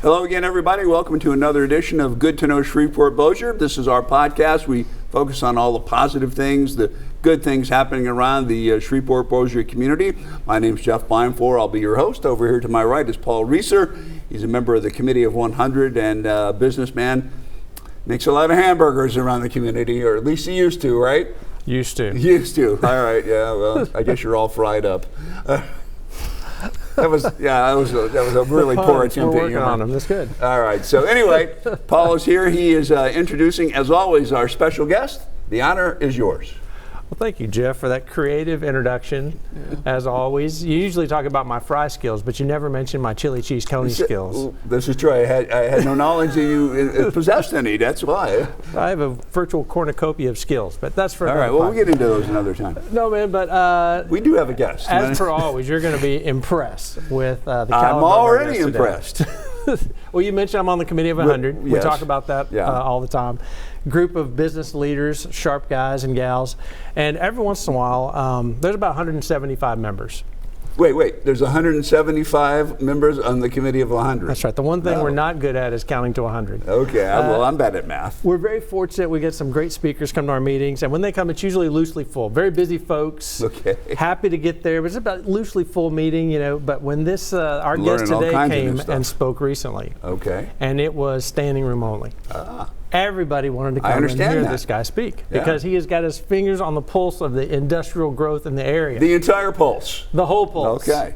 Hello again, everybody. Welcome to another edition of Good to Know Shreveport-Bossier. This is our podcast. We focus on all the positive things, the good things happening around the Shreveport-Bossier community. My name is Jeff Beimfohr. I'll be your host. Over here to my right is Paul Reiser. He's a member of the Committee of 100 and a businessman. Makes a lot of hamburgers around the community, or at least he used to, right? Used to. Used to. All right. Yeah. Well, I guess you're all fried up. That was a really poor attempt. We're working on them. That's good. All right. So anyway, Paul is here. He is introducing, as always, our special guest. The honor is yours. Well, thank you, Jeff, for that creative introduction. Yeah. As always, you usually talk about my fry skills, but you never mention my chili cheese coney skills. This is true. I had no knowledge that you possessed any. That's why. I have a virtual cornucopia of skills, but that's for all right. Well, we'll get into those another time. No, man, but we do have a guest. As per always, you're going to be impressed with the caliber. I'm already impressed. Well, you mentioned I'm on the Committee of 100. Yes. We talk about that all the time. Group of business leaders, sharp guys and gals, and every once in a while, there's about 175 members. Wait, there's 175 members on the Committee of 100. That's right. The one thing we're not good at is counting to 100. Okay, well, I'm bad at math. We're very fortunate. We get some great speakers come to our meetings, and when they come, it's usually loosely full. Very busy folks. Okay. Happy to get there, but it's about loosely full meeting, you know. But when this, our guest today came and spoke recently. Okay. And it was standing room only. Everybody wanted to come and hear this guy speak because he has got his fingers on the pulse of the industrial growth in the area. The entire pulse. The whole pulse. Okay.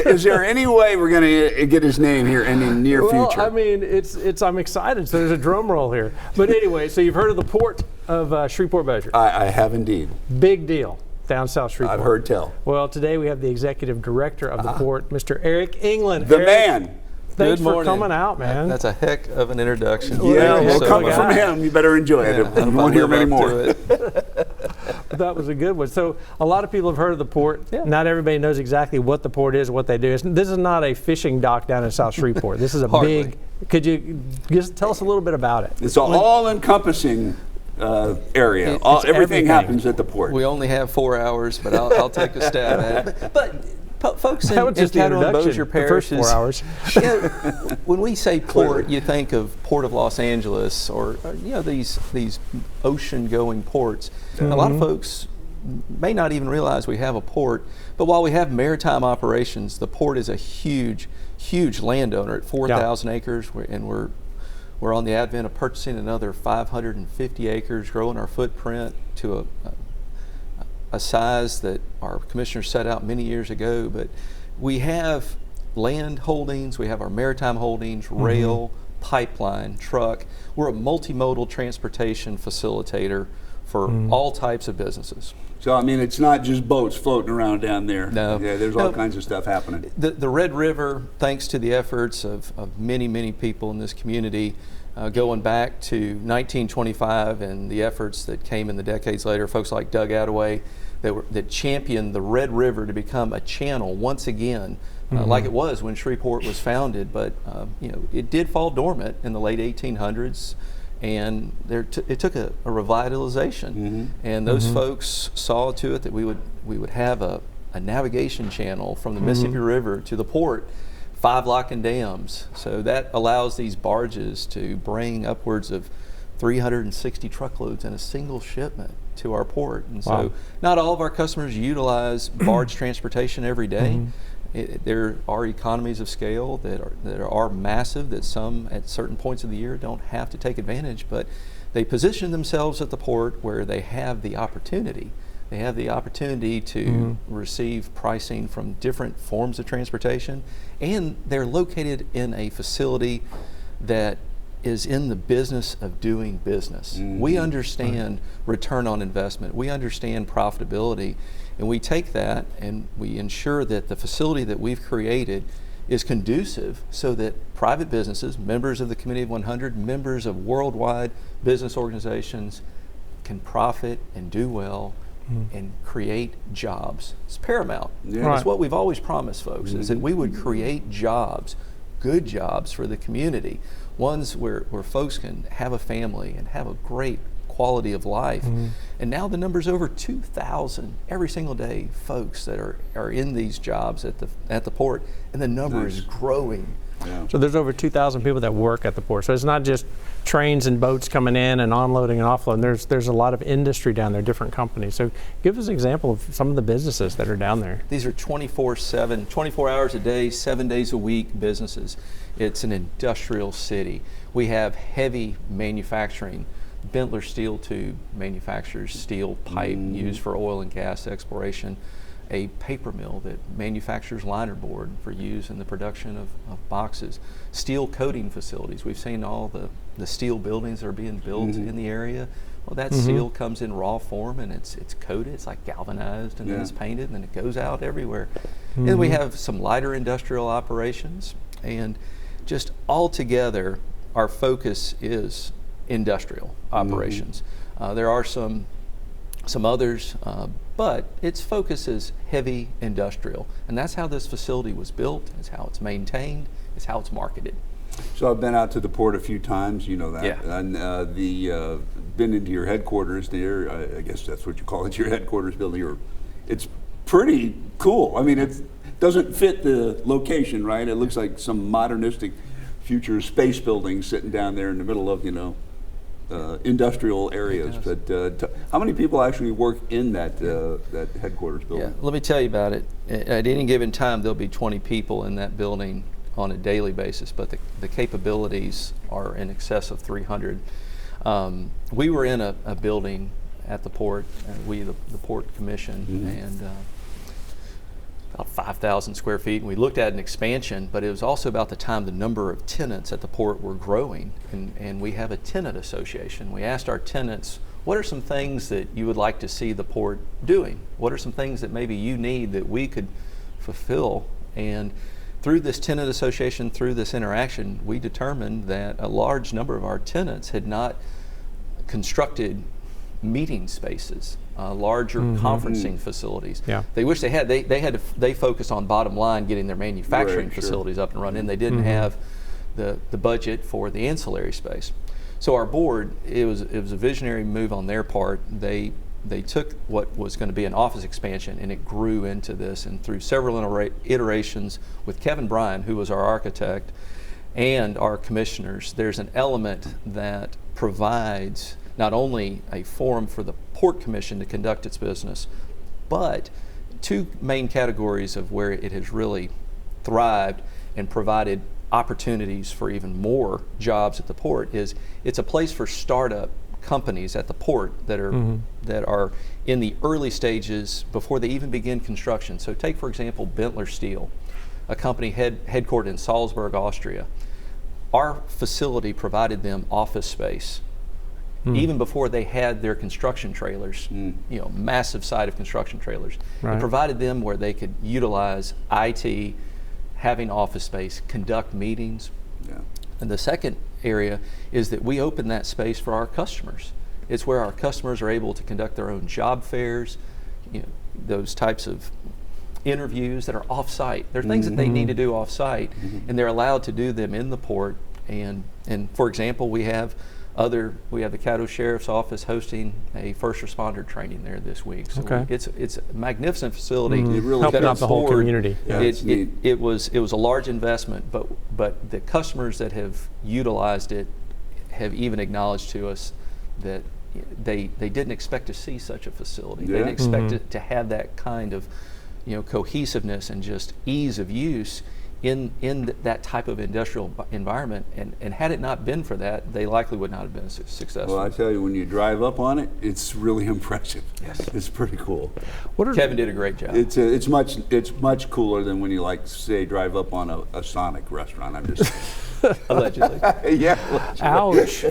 Is there any way we're going to get his name here in the near future? Well, I mean, I'm excited. So there's a drum roll here. But anyway, so you've heard of the port of Shreveport-Bossier? I have indeed. Big deal down South Shreveport. I've heard tell. Well, today we have the executive director of the port, Mr. Eric England. The man. Thanks for coming out, man. That's a heck of an introduction. Yeah, well, coming from him, you better enjoy it. You won't hear many more. That was a good one. So a lot of people have heard of the port. Yeah. Not everybody knows exactly what the port is, what they do. This is not a fishing dock down in South Shreveport. This is a big. Could you just tell us a little bit about it? It's an all-encompassing area. Everything happens at the port. We only have 4 hours, but I'll take a stab at it. But folks in Caddo-Bossier Parish, the first 4 hours. When we say port, you think of Port of Los Angeles or these ocean-going ports. Mm-hmm. A lot of folks may not even realize we have a port, but while we have maritime operations, the port is a huge landowner at 4,000 acres, and we're on the advent of purchasing another 550 acres, growing our footprint to a size that our commissioner set out many years ago. But we have land holdings, we have our maritime holdings, rail, pipeline, truck. We're a multimodal transportation facilitator for all types of businesses. So, I mean, it's not just boats floating around down there. No. Yeah, there's all kinds of stuff happening. The Red River, thanks to the efforts of many people in this community, going back to 1925 and the efforts that came in the decades later, folks like Doug Attaway that championed the Red River to become a channel once again, like it was when Shreveport was founded. But it did fall dormant in the late 1800s, and it took a revitalization. And those folks saw to it that we would have a navigation channel from the Mississippi River to the port, 5 locking dams. So that allows these barges to bring upwards of 360 truckloads in a single shipment to our port. And so not all of our customers utilize barge transportation every day. There are economies of scale that are massive, that some at certain points of the year don't have to take advantage, but they position themselves at the port where they have the opportunity. They have the opportunity to receive pricing from different forms of transportation, and they're located in a facility that is in the business of doing business. We understand return on investment. We understand profitability, and we take that and we ensure that the facility that we've created is conducive so that private businesses, members of the Committee of 100, members of worldwide business organizations can profit and do well and create jobs. It's paramount. It's what we've always promised folks, is that we would create jobs, good jobs for the community, ones where folks can have a family and have a great quality of life. And now the number's over 2,000 every single day folks that are in these jobs at the port, and the number is growing Yeah. So there's over 2,000 people that work at the port. So it's not just trains and boats coming in and onloading and offloading. There's a lot of industry down there, different companies. So give us an example of some of the businesses that are down there. These are 24/7, 24 hours a day, 7 days a week businesses. It's an industrial city. We have heavy manufacturing. Bentler Steel Tube manufactures steel pipe used for oil and gas exploration. A paper mill that manufactures linerboard for use in the production of boxes. Steel coating facilities. We've seen all the steel buildings that are being built in the area. Well, that steel comes in raw form and it's coated, it's like galvanized, and then it's painted, and then it goes out everywhere. And we have some lighter industrial operations, and just all together, our focus is industrial operations. There are some others, but its focus is heavy industrial, and that's how this facility was built, it's how it's maintained, it's how it's marketed. So I've been out to the port a few times, you know that, Yeah. and been into your headquarters there. I guess that's what you call it, your headquarters building. It's pretty cool. I mean, it doesn't fit the location, right? It looks like some modernistic future space building sitting down there in the middle of, industrial areas. But how many people actually work in that headquarters building? Yeah, let me tell you about it. At any given time, there'll be 20 people in that building on a daily basis, but the capabilities are in excess of 300. We were in a building at the port, the Port Commission, and about 5,000 square feet, and we looked at an expansion, but it was also about the time the number of tenants at the port were growing, and we have a tenant association. We asked our tenants, what are some things that you would like to see the port doing? What are some things that maybe you need that we could fulfill? And through this tenant association, through this interaction, we determined that a large number of our tenants had not constructed meeting spaces, larger conferencing facilities. Yeah. They wish they had. They focused on bottom line, getting their manufacturing facilities up and running. They didn't have the budget for the ancillary space. So our board, it was a visionary move on their part. They took what was going to be an office expansion, and it grew into this. And through several iterations with Kevin Bryan, who was our architect, and our commissioners, there's an element that provides not only a forum for the Port Commission to conduct its business, but two main categories of where it has really thrived and provided opportunities for even more jobs at the port is it's a place for startup companies at the port that are in the early stages before they even begin construction. So take, for example, Bentler Steel, a company headquartered in Salzburg, Austria. Our facility provided them office space even before they had their construction trailers, massive site of construction trailers. Right. It provided them where they could utilize IT, having office space, conduct meetings. Yeah. And the second area is that we open that space for our customers. It's where our customers are able to conduct their own job fairs, those types of interviews that are off-site. There are things that they need to do off-site, and they're allowed to do them in the port. And for example, we have the Caddo Sheriff's Office hosting a first responder training there this week. So it's a magnificent facility. It really helping out the whole community. Yeah, it was a large investment, but the customers that have utilized it have even acknowledged to us that they didn't expect to see such a facility. They didn't expect it to have that kind of cohesiveness and just ease of use in that type of industrial environment, and had it not been for that, they likely would not have been successful. Well, I tell you, when you drive up on it, it's really impressive. Yes, it's pretty cool. Kevin did a great job. It's much cooler than when you say drive up on a Sonic restaurant. I'm just allegedly. Yeah. Ouch.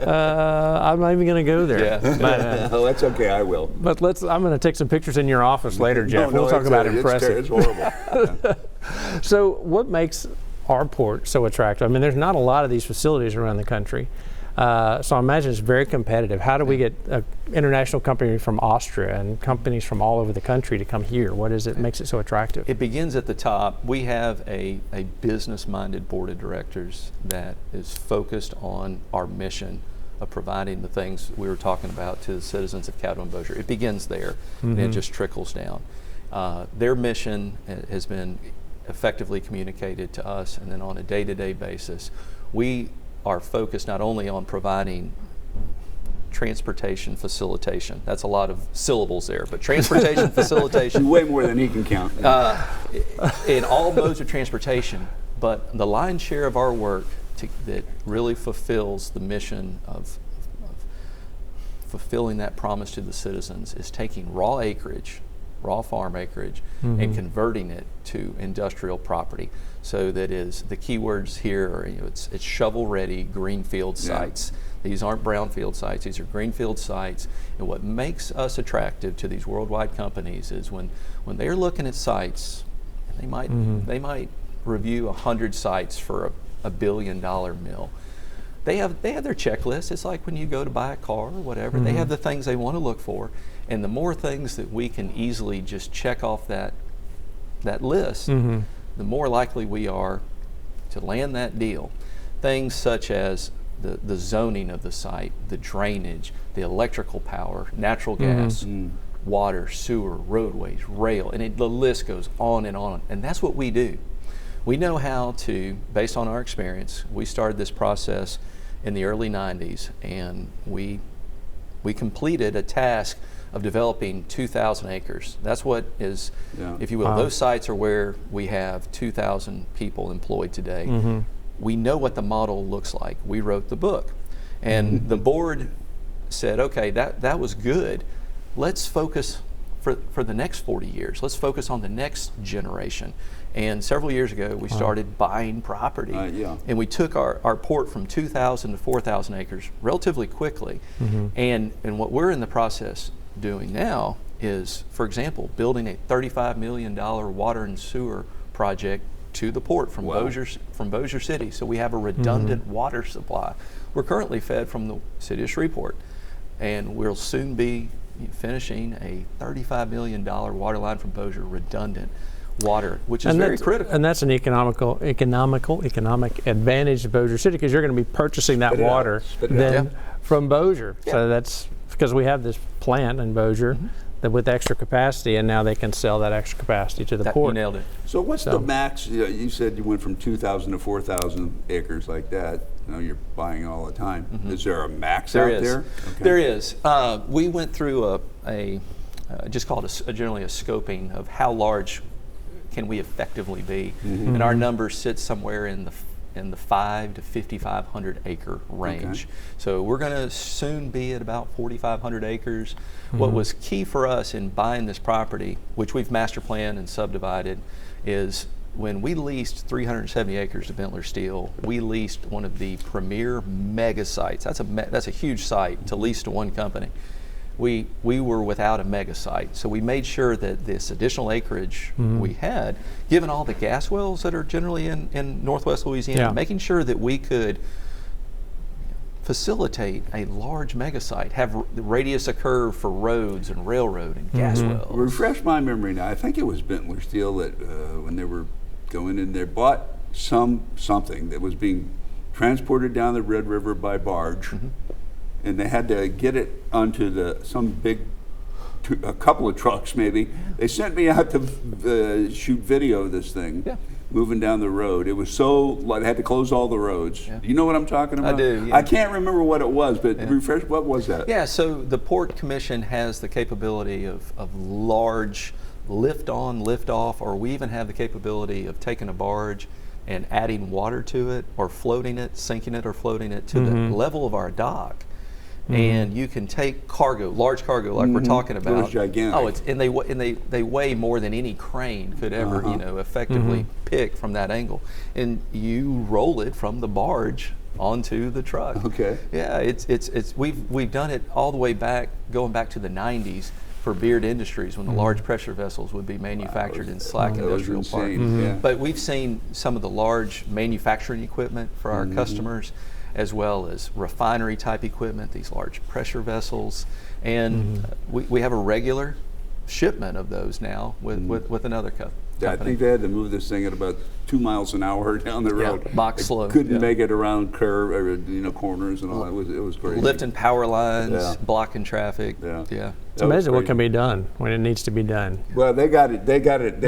I'm not even going to go there. Yeah. But, oh, that's okay. I will. But I'm going to take some pictures in your office later, Jeff. We'll talk about impressive. It's horrible. So what makes our port so attractive? I mean, there's not a lot of these facilities around the country. So I imagine it's very competitive. How do we get an international company from Austria and companies from all over the country to come here? What is it makes it so attractive? It begins at the top. We have a business-minded board of directors that is focused on our mission of providing the things we were talking about to the citizens of Caddo and Bossier. It begins there, and it just trickles down. Their mission has been effectively communicated to us, and then on a day-to-day basis, we are focused not only on providing transportation facilitation. That's a lot of syllables there, but transportation facilitation. Way more than he can count. In all modes of transportation, but the lion's share of our work that really fulfills the mission of fulfilling that promise to the citizens is taking raw acreage, raw farm acreage, and converting it to industrial property. So that is, the keywords here are, it's shovel-ready greenfield sites. These aren't brownfield sites, these are greenfield sites. And what makes us attractive to these worldwide companies is when they're looking at sites, they might review 100 sites for a $1 billion mill. They have their checklist. It's like when you go to buy a car or whatever, they have the things they want to look for. And the more things that we can easily just check off that list, the more likely we are to land that deal. Things such as the zoning of the site, the drainage, the electrical power, natural gas, water, sewer, roadways, rail, and the list goes on and on. And that's what we do. We know how to, based on our experience, we started this process in the early 90s, and we completed a task of developing 2,000 acres. That's what is, if you will, those sites are where we have 2,000 people employed today. We know what the model looks like. We wrote the book. And the board said, okay, that was good. Let's focus for the next 40 years. Let's focus on the next generation. And several years ago, we started buying property. And we took our port from 2,000 to 4,000 acres relatively quickly. And what we're in the process doing now is, for example, building a $35 million water and sewer project to the port from Bossier City. So we have a redundant water supply. We're currently fed from the city of Shreveport, and we'll soon be finishing a $35 million water line from Bossier, redundant water, which is very critical. And that's an economic advantage to Bossier City, because you're going to be purchasing that water from Bossier. So that's because we have this plant in Bossier that with extra capacity, and now they can sell that extra capacity to the port. You nailed it. So what's the max? You said you went from 2,000 to 4,000 acres like that. You're buying all the time. Is there a max out there? Okay. There is. We went through a just called generally a scoping of how large can we effectively be, and our number sits somewhere in the 5 to 5,500 acre range. So we're going to soon be at about 4,500 acres. What was key for us in buying this property, which we've master planned and subdivided, is when we leased 370 acres to Bentler Steel, we leased one of the premier mega sites. That's a huge site to lease to one company. We were without a mega site, so we made sure that this additional acreage we had, given all the gas wells that are generally in Northwest Louisiana, making sure that we could facilitate a large mega site, have the radius of curve for roads and railroad and gas wells. Refresh my memory now. I think it was Bentler Steel that when they were going in there, bought something that was being transported down the Red River by barge. And they had to get it onto a couple of trucks maybe. They sent me out to shoot video of this thing moving down the road. It was so, they had to close all the roads. Do you know what I'm talking about? I do, I can't remember what it was, but refresh, what was that? Yeah, so the Port Commission has the capability of large lift on, lift off, or we even have the capability of taking a barge and adding water to it, or floating it, sinking it or floating it to the level of our dock. And you can take cargo, large cargo, like we're talking about. It was gigantic. And they weigh more than any crane could ever, effectively pick from that angle. And you roll it from the barge onto the truck. Okay. Yeah, we've done it all the way back, going back to the 90s for Beard Industries, when the large pressure vessels would be manufactured in Slack Industrial Park. But we've seen some of the large manufacturing equipment for our customers, as well as refinery type equipment, these large pressure vessels. And we have a regular shipment of those now with another company. I think they had to move this thing at about 2 miles an hour down the road. Yeah, box slow. Couldn't make it around curve, or, corners and all that. It was crazy. Lifting power lines, blocking traffic. Yeah. It's amazing what can be done when it needs to be done. Well, they got it. They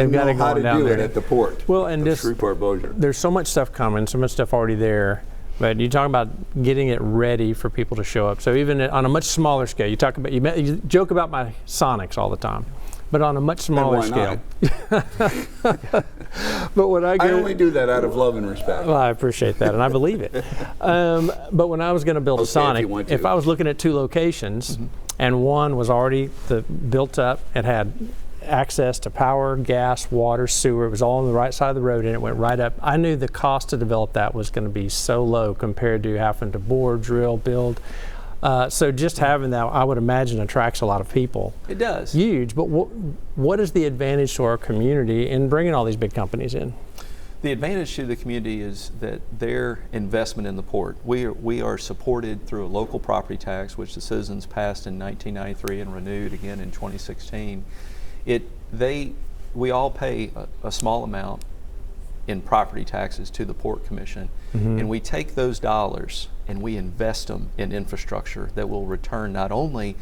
know how to do it at the port. Well, and this Shreveport Bossier. There's so much stuff coming, so much stuff already there. But you talk about getting it ready for people to show up. So even on a much smaller scale, you joke about my Sonics all the time, but on a much smaller scale. But when I only do that out of love and respect. Well, I appreciate that, and I believe it. But when I was going to build a Sonic, if I was looking at 2 locations, and one was already built up, it had access to power, gas, water, sewer. It was all on the right side of the road, and it went right up. I knew the cost to develop that was going to be so low compared to having to bore, drill, build. So just having that, I would imagine, attracts a lot of people. It does. Huge. But what is the advantage to our community in bringing all these big companies in? The advantage to the community is that their investment in the port. We are supported through a local property tax, which the citizens passed in 1993 and renewed again in 2016. We all pay a small amount in property taxes to the Port Commission, and we take those dollars and we invest them in infrastructure that will return not only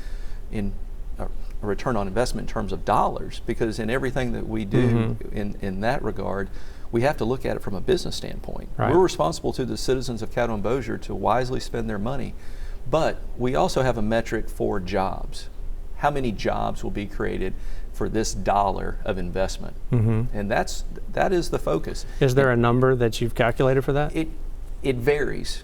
in a return on investment in terms of dollars, because in everything that we do in that regard, we have to look at it from a business standpoint. Right. We're responsible to the citizens of Caddo and Bossier to wisely spend their money, but we also have a metric for jobs. How many jobs will be created for this dollar of investment? And that is the focus. Is there a number that you've calculated for that? It varies.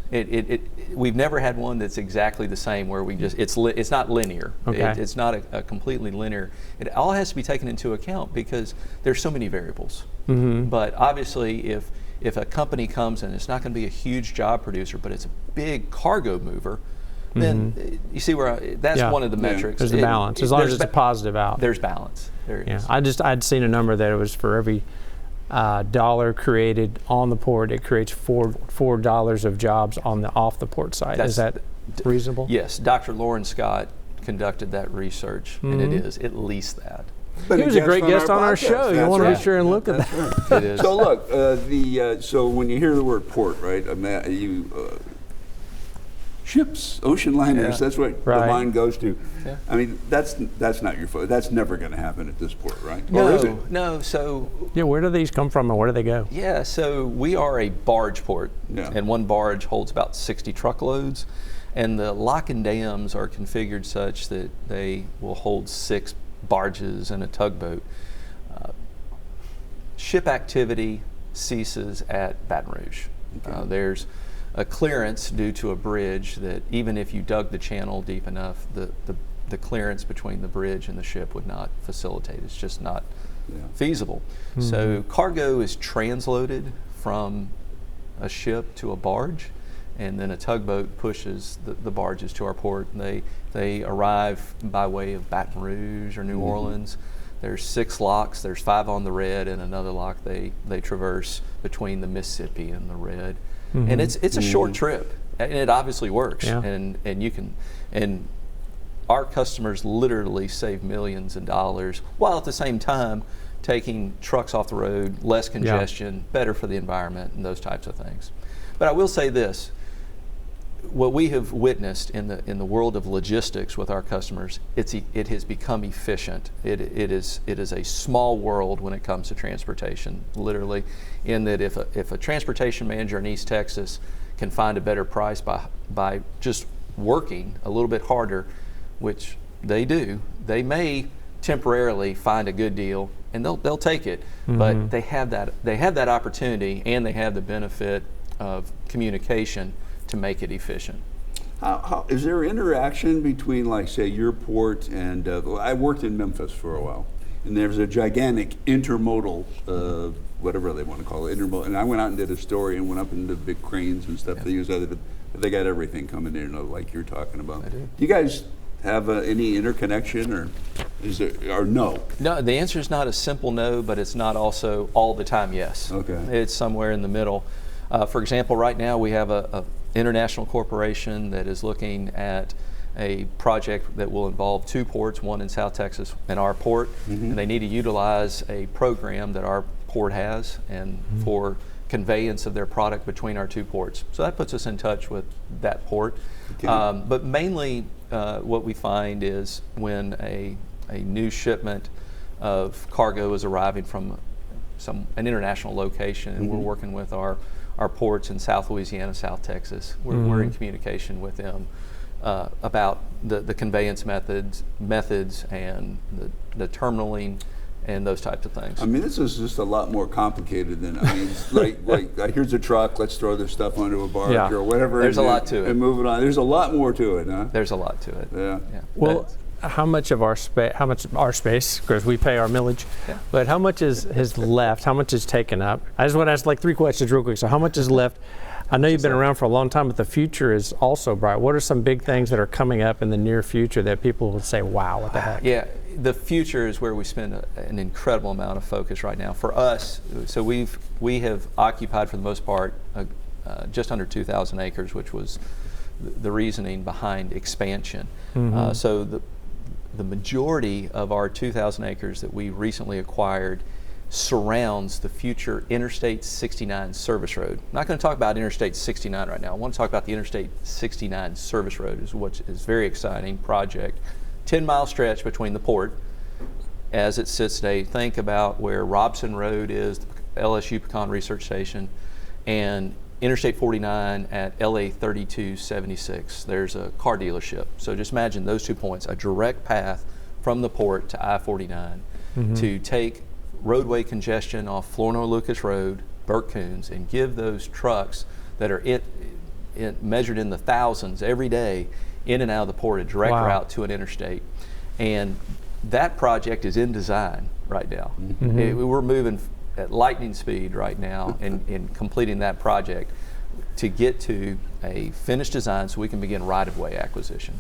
We've never had one that's exactly the same where it's not linear. Okay. It's not a completely linear. It all has to be taken into account because there's so many variables. But obviously if a company comes and it's not going to be a huge job producer, but it's a big cargo mover, then you see where that's one of the metrics. There's the balance. As long as it's a positive out. There's balance. There it is. I'd seen a number that it was for every dollar created on the port, it creates $4 of jobs off the port side. Is that reasonable? Yes. Dr. Lauren Scott conducted that research, and it is at least that. He was a great guest on our show. You want to be sure and look at that. It is. So look, so when you hear the word port, right? Ships, ocean liners, that's what the mind goes to. Yeah. I mean, that's not your fault. That's never going to happen at this port, right? No, or is it? No. So where do these come from and where do they go? Yeah, so we are a barge port, and one barge holds about 60 truckloads, and the lock and dams are configured such that they will hold 6 barges and a tugboat. Ship activity ceases at Baton Rouge. Okay. There's a clearance due to a bridge that even if you dug the channel deep enough, the clearance between the bridge and the ship would not facilitate. It's just not feasible. So cargo is transloaded from a ship to a barge, and then a tugboat pushes the barges to our port. And they arrive by way of Baton Rouge or New Orleans. There's 6 locks. There's 5 on the Red, and another lock they traverse between the Mississippi and the Red. And it's a short trip, and it obviously works. Yeah. And our customers literally save millions of dollars, while at the same time taking trucks off the road, less congestion, better for the environment, and those types of things. But I will say this: what we have witnessed in the world of logistics with our customers, it has become efficient. It is a small world when it comes to transportation, literally, in that if a transportation manager in East Texas can find a better price by just working a little bit harder, which they do, they may temporarily find a good deal and they'll take it. But they have that opportunity, and they have the benefit of communication to make it efficient. How is there interaction between, like, say, your port and I worked in Memphis for a while, and there's a gigantic intermodal, whatever they want to call it, intermodal. And I went out and did a story and went up into big cranes and stuff. They use they got everything coming in, like you're talking about. I do. Do you guys have any interconnection, or is there, or no? No, the answer is not a simple no, but it's not also all the time yes. Okay. It's somewhere in the middle. For example, right now we have a international corporation that is looking at a project that will involve 2 ports, one in South Texas and our port, and they need to utilize a program that our port has and for conveyance of their product between our 2 ports. So that puts us in touch with that port. Okay. But mainly what we find is when a new shipment of cargo is arriving from an international location, and we're working with our ports in South Louisiana, South Texas. We're in communication with them about the conveyance methods and the terminaling and those types of things. I mean, this is just a lot more complicated than, I mean, it's like here's a truck, let's throw this stuff onto a barge or whatever. There's a lot to it. And move it on. There's a lot more to it, huh? There's a lot to it. Yeah. Well, how much of our space, because we pay our millage, but how much has left? How much is taken up? I just want to ask like 3 questions real quick. So how much is left? I know you've been around for a long time, but the future is also bright. What are some big things that are coming up in the near future that people will say, wow, what the heck? Yeah, the future is where we spend an incredible amount of focus right now. For us, so we have occupied for the most part just under 2,000 acres, which was the reasoning behind expansion. So the majority of our 2,000 acres that we recently acquired surrounds the future Interstate 69 service road. I'm not going to talk about Interstate 69 right now. I want to talk about the Interstate 69 service road, which is a very exciting project. 10-mile stretch between the port as it sits today. Think about where Robson Road is, the LSU Pecan Research Station, and Interstate 49 at LA 3276. There's a car dealership. So just imagine those 2 points, a direct path from the port to I-49 to take roadway congestion off Flournoy Lucas Road, Burke Coons, and give those trucks that are measured in the thousands every day in and out of the port a direct route to an interstate. And that project is in design right now. We're moving at lightning speed right now in completing that project to get to a finished design so we can begin right-of-way acquisition.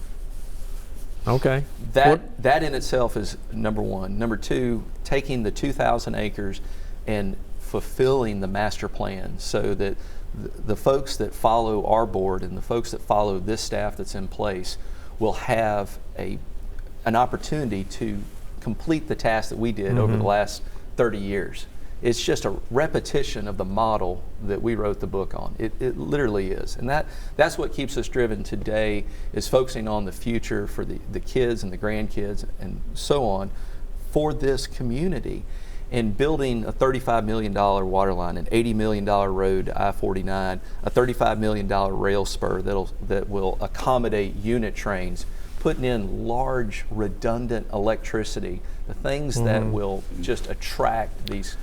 Okay. That in itself is number one. Number two, taking the 2,000 acres and fulfilling the master plan so that the folks that follow our board and the folks that follow this staff that's in place will have an opportunity to complete the task that we did over the last 30 years. It's just a repetition of the model that we wrote the book on. It literally is. And that's what keeps us driven today, is focusing on the future for the kids and the grandkids and so on for this community, and building a $35 million water line, an $80 million road to I-49, a $35 million rail spur that will accommodate unit trains, putting in large redundant electricity, the things that will just attract these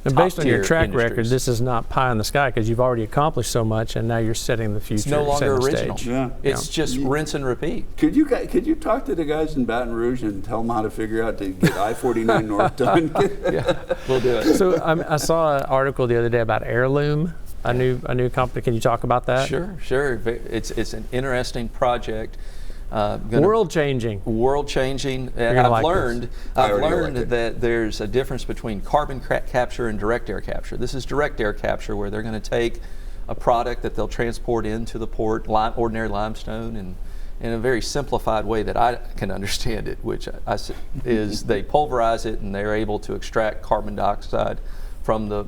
And based on your track industries. record, this is not pie in the sky because you've already accomplished so much, and now you're setting the future. It's no longer setting the original. stage. Yeah. It's just rinse and repeat. Could you talk to the guys in Baton Rouge and tell them how to figure out to get I-49 North done? Yeah, we'll do it. So I saw an article the other day about Heirloom, a new company. Can you talk about that? Sure. It's an interesting project. World changing. I've learned that there's a difference between carbon capture and direct air capture. This is direct air capture, where they're going to take a product that they'll transport into the port, ordinary limestone, and in a very simplified way that I can understand it, which is they pulverize it and they're able to extract carbon dioxide from the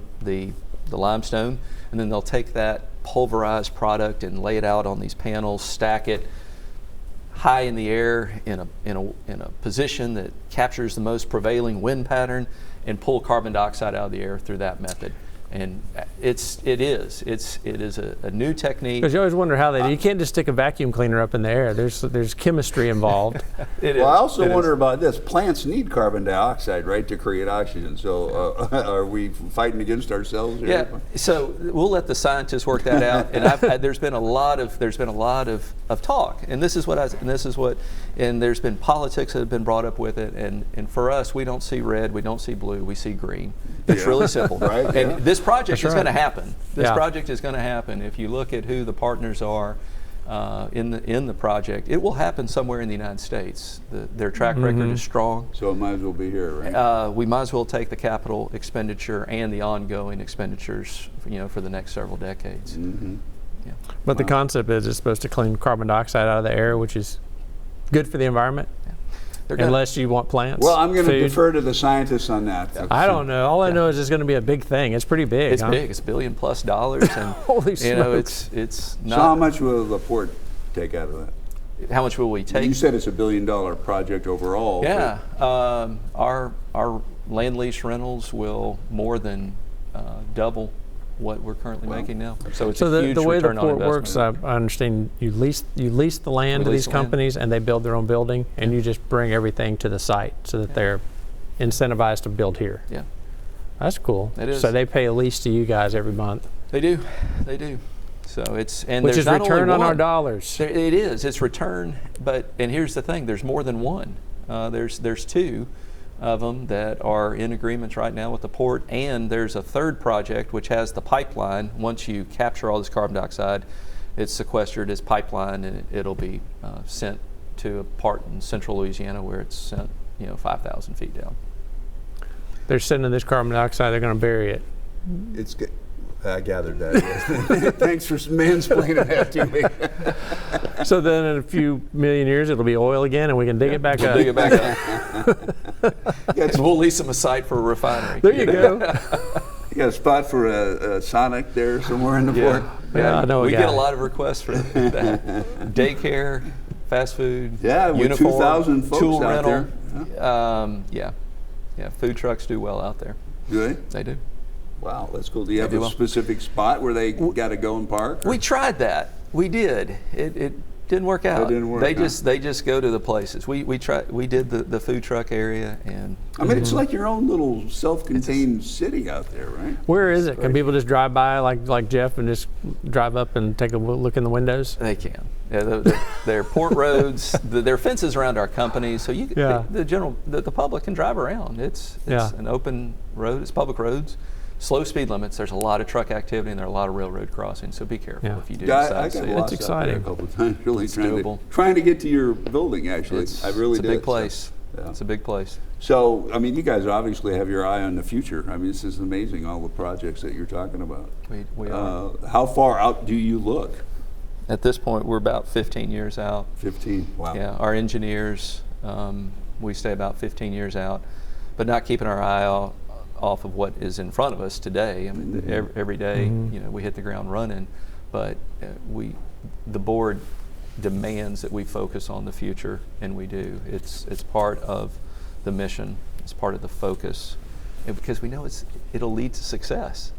limestone, and then they'll take that pulverized product and lay it out on these panels, stack it high in the air in a position that captures the most prevailing wind pattern, and pull carbon dioxide out of the air through that method. And it is a new technique. Because you always wonder how you can't just stick a vacuum cleaner up in the air. There's chemistry involved. I also wonder about this. Plants need carbon dioxide, right, to create oxygen. So are we fighting against ourselves here? Yeah. So we'll let the scientists work that out. And there's been a lot of talk. And and there's been politics that have been brought up with it. And for us, we don't see red, we don't see blue, we see green. It's really simple. Right? And this project is going to happen. This Yeah. project is going to happen. If you look at who the partners are in the project, it will happen somewhere in the United States. Their track record is strong. So it might as well be here, right? We might as well take the capital expenditure and the ongoing expenditures, for the next several decades. But the concept is it's supposed to clean carbon dioxide out of the air, which is good for the environment? They're good. Unless you want plants. Well, I'm going to food. defer to the scientists on that. I don't know. All I know is it's going to be a big thing. It's pretty big. It's big. It's $1 billion+, and Holy smokes. it's not. So how much will the port take out of that? How much will we take? You said it's $1 billion project overall. Yeah, our land lease rentals will more than double what we're currently making now. So it's a huge the way the return on port works, investment. I understand you lease the land to We these lease the land. companies, and they build their own building, and you just bring everything to the site so that they're incentivized to build here. Yeah, That's cool. It is. So they pay a lease to you guys every month, they do. So it's and which there's is not return only on our one. dollars. It is. It's return, and here's the thing: there's more than one. There's two of them that are in agreements right now with the port, and there's a third project which has the pipeline. Once you capture all this carbon dioxide, it's sequestered as pipeline, and it'll be sent to a part in central Louisiana where it's sent, 5,000 feet down. They're sending this carbon dioxide. They're going to bury it. It's good. I gathered that. Yes. Thanks for mansplaining that to me. So then in a few million years, it'll be oil again, and we can dig it back up. Dig it back up. And we'll lease them a site for a refinery. There you go. You got a spot for a Sonic there somewhere in the port? Yeah, I know a we guy. get a lot of requests for that. Daycare, fast food, Yeah, with uniform, 2,000 folks tool out rental. there. Yeah. Food trucks do well out there. Do they? They do. Wow, that's cool. Do you have do a well. specific spot where they got to go and park? or- We tried that. We did. It didn't work out. didn't work, They huh? just go to the places. We tried. We did the food truck area, and I mean, it's like your own little self-contained city out there, right? Where is it? Can people just drive by like Jeff and just drive up and take a look in the windows? they can. Yeah, they're port roads. There are fences around our company, so the public can drive around. It's an open road. It's public roads. Slow speed limits. There's a lot of truck activity, and there are a lot of railroad crossings. So be careful if you do Yeah, decide I to got see it. lost It's out there exciting. a couple of times, really doable. trying to get to your building. Actually, I really it's a did. big place. Yeah. It's a big place. So, I mean, you guys obviously have your eye on the future. I mean, this is amazing, all the projects that you're talking about. We are. How far out do you look? At this point, we're about 15 years out. 15, wow. Yeah, our engineers, we stay about 15 years out, but not keeping our eye off of what is in front of us today. I mean, every day, we hit the ground running, but the board demands that we focus on the future, and we do. It's part of the mission. It's part of the focus, and because we know it'll lead to success.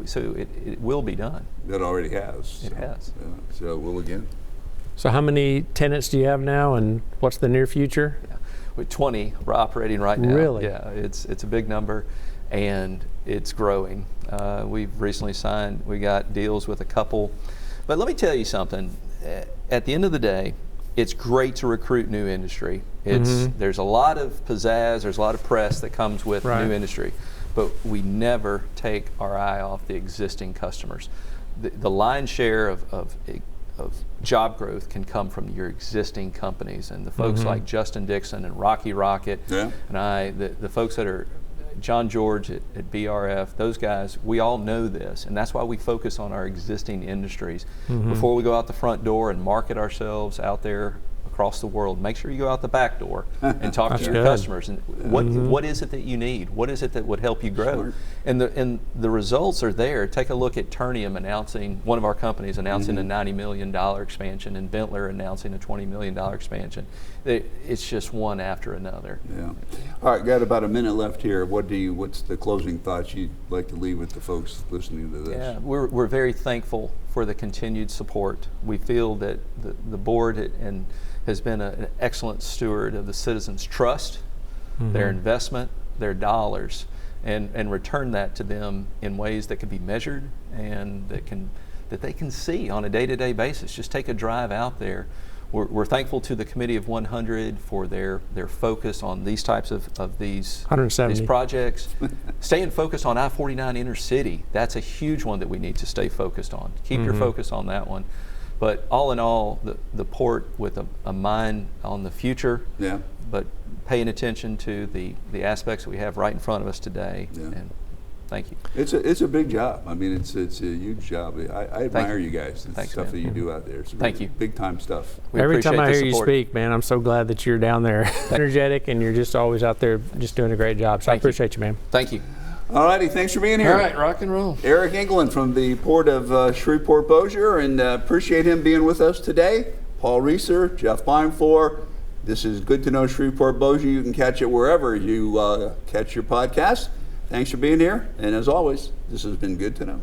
So it will be done. It already has. It has. Yeah, so it will again. So how many tenants do you have now, and what's the near future? Yeah. With 20, we're operating right now. Really? Yeah, it's a big number, and it's growing. We've recently signed. We got deals with a couple, but let me tell you something. At the end of the day, it's great to recruit new industry. There's a lot of pizzazz. There's a lot of press that comes with new industry, but we never take our eye off the existing customers. The lion's share of job growth can come from your existing companies, and the folks like Justin Dixon and Rocky Rocket and the folks that are John George at BRF, those guys, we all know this, and that's why we focus on our existing industries. Before we go out the front door and market ourselves out there across the world, make sure you go out the back door and talk to your customers. And what is it that you need? What is it that would help you grow? Smart. And the results are there. Take a look at Ternium announcing, one of our companies announcing a $90 million expansion, and Bentler announcing a $20 million expansion. It's just one after another. Yeah. All right, got about a minute left here. What's the closing thoughts you'd like to leave with the folks listening to this? Yeah, we're very thankful for the continued support. We feel that the board has been an excellent steward of the citizens' trust, their investment, their dollars, and return that to them in ways that can be measured and that they can see on a day-to-day basis. Just take a drive out there. We're thankful to the Committee of 100 for their focus on these types of these 170. These projects. Staying focused on I-49 inner city, that's a huge one that we need to stay focused on. Keep your focus on that one. But all in all, the port with a mind on the future, but paying attention to the aspects that we have right in front of us today. Yeah. And Thank you. It's a big job. I mean, it's a huge job. I admire you guys. The Thanks, stuff man. that you do out there. It's Thank you. Big time stuff. We Every time appreciate I the hear you support. speak, man, I'm so glad that you're down there, energetic, and you're just always out there just doing a great job. So I Thank you. appreciate you, man. Thank you. All righty, thanks for being here. All right, rock and roll. Eric England from the Port of Shreveport-Bossier, and appreciate him being with us today. Paul Reiser, Jeff Beimfohr. This is Good to Know Shreveport-Bossier. You can catch it wherever you catch your podcast. Thanks for being here, and as always, this has been Good to Know.